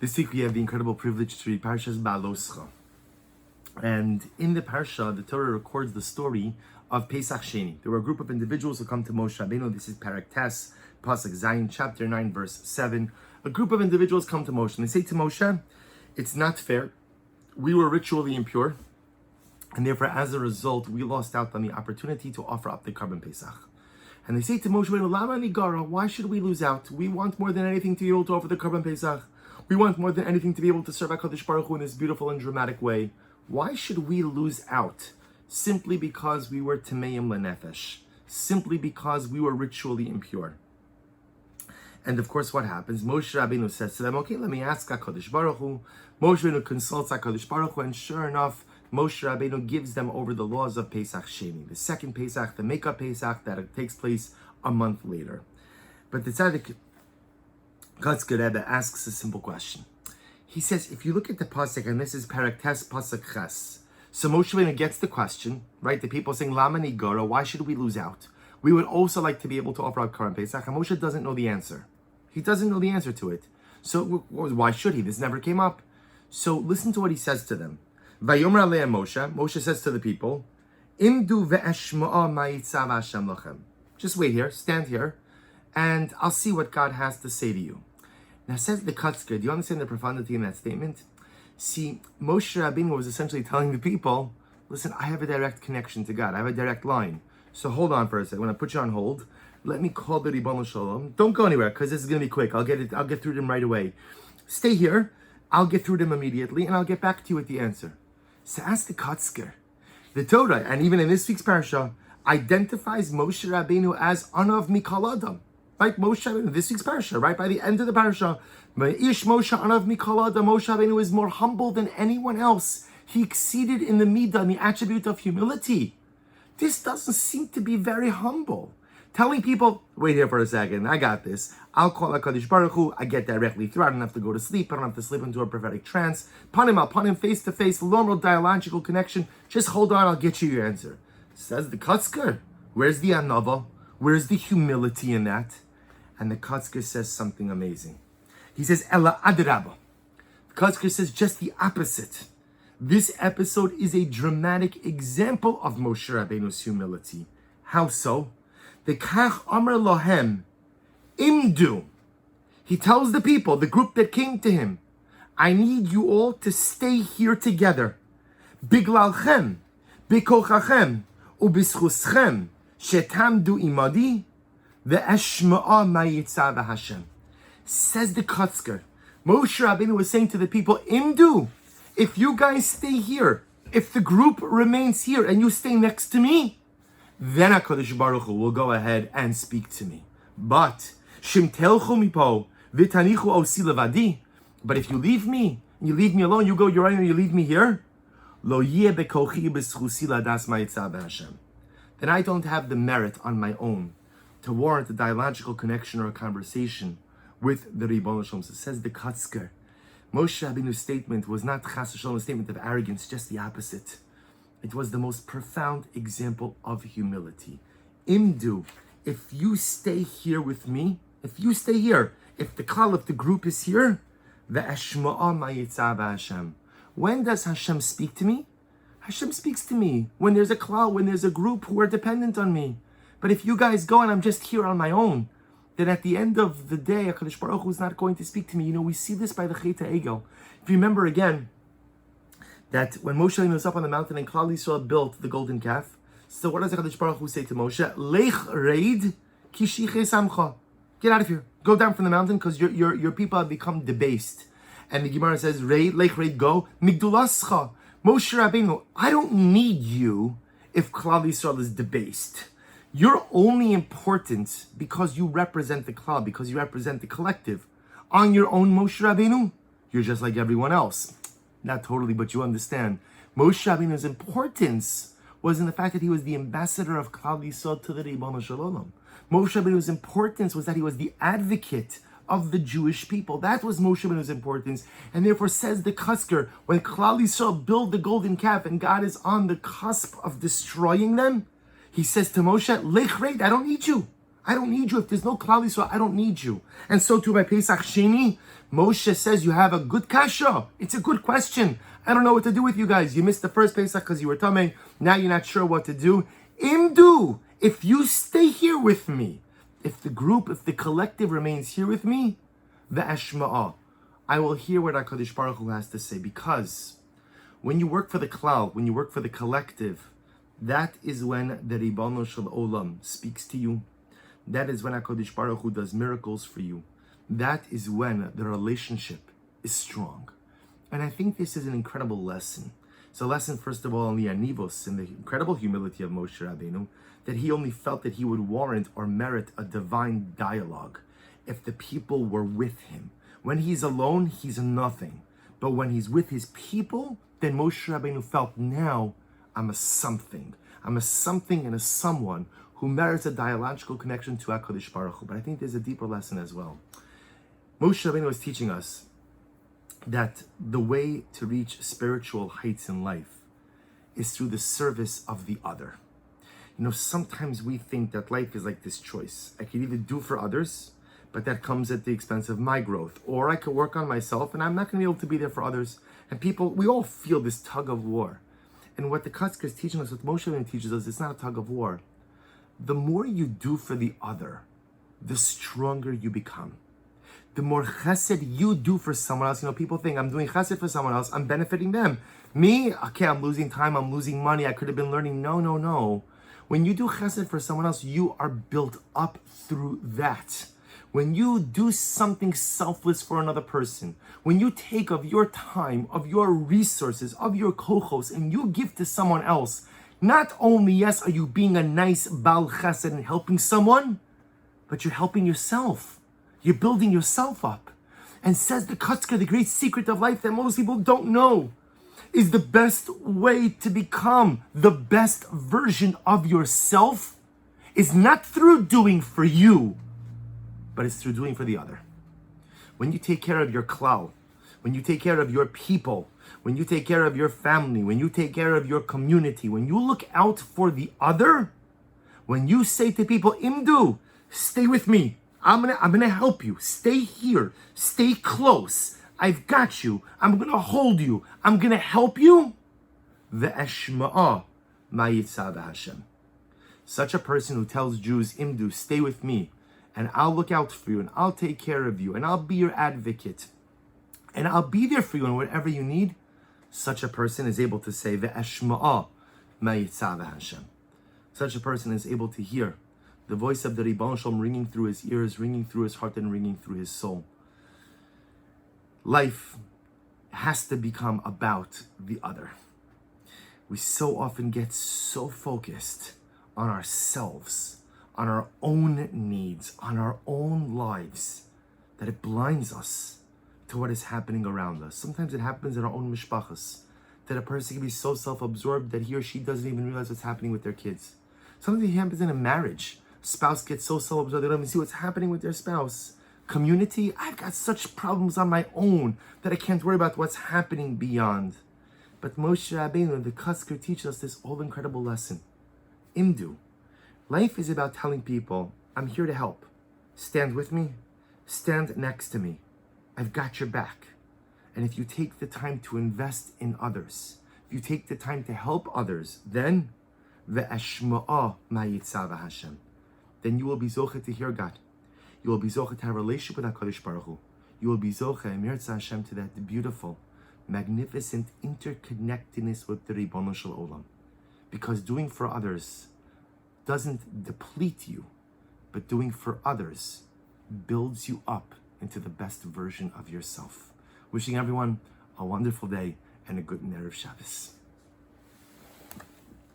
This week we have the incredible privilege to read Parsha Behaaloscha. And in the Parsha, the Torah records the story of Pesach Sheni. There were a group of individuals who come to Moshe Rabbeinu. This is Parak Tes, Pasuk Zayin, chapter 9, verse 7. A group of individuals come to Moshe and they say to Moshe, it's not fair. We were ritually impure. And therefore, as a result, we lost out on the opportunity to offer up the Karban Pesach. And they say to Moshe Rabbeinu, Lama Nigara, why should we lose out? We want more than anything to be able to offer the Karban Pesach. We want more than anything to be able to serve HaKadosh Baruch Hu in this beautiful and dramatic way. Why should we lose out? Simply because we were Tameim Lenefesh. Simply because we were ritually impure. And of course, what happens? Moshe Rabbeinu says to them, okay, let me ask HaKadosh Baruch Hu. Moshe Rabbeinu consults HaKadosh Baruch Hu, and sure enough, Moshe Rabbeinu gives them over the laws of Pesach Sheni, the second Pesach, the makeup Pesach that takes place a month later. But the Tzaddik Kotzker Rebbe asks a simple question. He says, if you look at the pasuk, and this is Parak Tes Pasuk Ches, so Moshe Rabbeinu gets the question, right? The people saying, Lama Nigara, why should we lose out? We would also like to be able to offer out Karban Pesach, and Moshe doesn't know the answer. He doesn't know the answer to it. So why should he? This never came up. So listen to what he says to them. Vayomer Aleim Moshe. Moshe says to the people, Imdu ve'eshma'a ma'itzav Hashem lachem. Just wait here, stand here, and I'll see what God has to say to you. Now says the Kotzker, do you understand the profundity in that statement? See, Moshe Rabbeinu was essentially telling the people, listen, I have a direct connection to God. I have a direct line. So hold on for a second. When I put you on hold, let me call the Behaaloscha. Don't go anywhere, because this is going to be quick. I'll get through them right away. Stay here. I'll get through them immediately, and I'll get back to you with the answer. So ask the Kotzker. The Torah, and even in this week's Parsha, identifies Moshe Rabbeinu as Anav Mikol Adam. Right, Moshe Rabbeinu, this week's Parsha, right? By the end of the Parsha, Ish Moshe Anav Mikol Adam, Moshe Rabbeinu is more humble than anyone else. He exceeded in the midah, in the attribute of humility. This doesn't seem to be very humble. Telling people, wait here for a second, I got this. I'll call HaKadosh Baruch Hu, I get directly through, I don't have to go to sleep, I don't have to slip into a prophetic trance. Upon him, face to face, normal dialogical connection. Just hold on, I'll get you your answer. Says the Kotzker, where's the anava? Where's the humility in that? And the Kotzker says something amazing. He says, Ela adraba. The Kotzker says just the opposite. This episode is a dramatic example of Moshe Rabbeinu's humility. How so? The Kach Amar Lohem Imdu. He tells the people, the group that came to him, I need you all to stay here together. Biglalchem, bikochachem, ubischuschem, shetamdu imadi, ve'eshma'a ma'yitzav Hashem. Says the Kotzker. Moshe Rabbeinu was saying to the people, Imdu, if you guys stay here, if the group remains here and you stay next to me, then HaKadosh Baruch Hu will go ahead and speak to me. But Shim telchu mipo v'tanichu osi levadi. But if you leave me, you leave me alone, you go your own and you leave me here, lo yeh bekochi b'schusi ladas ma'yitzav Hashem. Then I don't have the merit on my own to warrant a dialogical connection or a conversation with the Ribbon Shalom. So says the Kotzker, Moshe Rabbeinu's statement was not chas v'shalom a statement of arrogance, just the opposite. It was the most profound example of humility. Imdu, if you stay here with me, if you stay here, if the group is here, ve'eshma'a ma'yitzav Hashem. When does Hashem speak to me? Hashem speaks to me when there's a klal, when there's a group who are dependent on me. But if you guys go and I'm just here on my own, then at the end of the day, HaKadosh Baruch Hu is not going to speak to me. You know, we see this by the Chet HaEgel. If you remember again, that when Moshe was up on the mountain and Klal Yisrael built the golden calf, so what does HaKadosh Baruch Hu say to Moshe? Lech reid kishiche samcha. Get out of here. Go down from the mountain because your people have become debased. And the Gemara says, lech reid go, migdulascha. Moshe Rabbeinu, I don't need you if Klal Yisrael is debased. You're only important because you represent the Klal, because you represent the collective. On your own, Moshe Rabbeinu, you're just like everyone else. Not totally, but you understand. Moshe Rabbeinu's importance was in the fact that he was the ambassador of Klal Yisrael to the Ribbon Shalom. Moshe Rabbeinu's importance was that he was the advocate of the Jewish people. That was Moshe Rabbeinu's importance. And therefore says the Kotzker, when Klal Yisrael build the golden calf and God is on the cusp of destroying them, he says to Moshe, Lech reid, I don't need you. I don't need you. If there's no Klal Yisrael, I don't need you. And so too by Pesach Sheni, Moshe says you have a good kasha. It's a good question. I don't know what to do with you guys. You missed the first Pesach because you were tamei. Now you're not sure what to do. Imdu, if you stay here with me, if the group, if the collective remains here with me, the Ashma'ah, I will hear what HaKadosh Baruch Hu has to say. Because when you work for the Klal, when you work for the collective, that is when the Ribbono Shel Olam speaks to you. That is when HaKadosh Baruch Hu does miracles for you. That is when the relationship is strong. And I think this is an incredible lesson. It's a lesson, first of all, in the anivos, in the incredible humility of Moshe Rabbeinu, that he only felt that he would warrant or merit a divine dialogue if the people were with him. When he's alone, he's nothing. But when he's with his people, then Moshe Rabbeinu felt, now I'm a something. I'm a something and a someone who merits a dialogical connection to HaKadosh Baruch Hu. But I think there's a deeper lesson as well. Moshe Rabbeinu was teaching us that the way to reach spiritual heights in life is through the service of the other. You know, sometimes we think that life is like this choice. I could either do for others, but that comes at the expense of my growth. Or I could work on myself and I'm not going to be able to be there for others. And people, we all feel this tug of war. And what the Kotzker is teaching us, what Moshe Rabbeinu teaches us, it's not a tug of war. The more you do for the other, the stronger you become. The more chesed you do for someone else, people think, I'm doing chesed for someone else, I'm benefiting them. Me, okay, I'm losing time, I'm losing money, I could have been learning. No. When you do chesed for someone else, you are built up through that. When you do something selfless for another person, when you take of your time, of your resources, of your kochos, and you give to someone else, not only, yes, are you being a nice Baal Chesed and helping someone, but you're helping yourself. You're building yourself up. And says the Kotzker, the great secret of life that most people don't know, is the best way to become the best version of yourself is not through doing for you, but it's through doing for the other. When you take care of your klal, when you take care of your people, when you take care of your family, when you take care of your community, when you look out for the other, when you say to people, Imdu, stay with me. I'm gonna help you. Stay here. Stay close. I've got you. I'm gonna hold you. I'm gonna help you. Ve'eshma'a ma'yitzah Hashem. Such a person who tells Jews, Imdu, stay with me, and I'll look out for you, and I'll take care of you, and I'll be your advocate, and I'll be there for you in whatever you need. Such a person is able to say, Ve'eshma'a ma'yitzah Hashem. Such a person is able to hear the voice of the Ribbono Shel Olam ringing through his ears, ringing through his heart, and ringing through his soul. Life has to become about the other. We so often get so focused on ourselves, on our own needs, on our own lives, that it blinds us to what is happening around us. Sometimes it happens in our own mishpachas, that a person can be so self-absorbed that he or she doesn't even realize what's happening with their kids. Sometimes it happens in a marriage. Spouse gets so self-absorbed they don't even see what's happening with their spouse. Community, I've got such problems on my own that I can't worry about what's happening beyond. But Moshe Rabbeinu, the Kotzker, teaches us this all incredible lesson. Imdu. Life is about telling people, I'm here to help. Stand with me. Stand next to me. I've got your back. And if you take the time to invest in others, if you take the time to help others, then ve'eshma'a ma'yitzah Hashem. Then you will be zoche to hear God. You will be zoche to have a relationship with HaKadosh Baruch Hu. You will be zoche, Emirza Hashem, to that beautiful, magnificent interconnectedness with the Ribbono Shel Olam. Because doing for others doesn't deplete you, but doing for others builds you up into the best version of yourself. Wishing everyone a wonderful day and a good Erev Shabbos.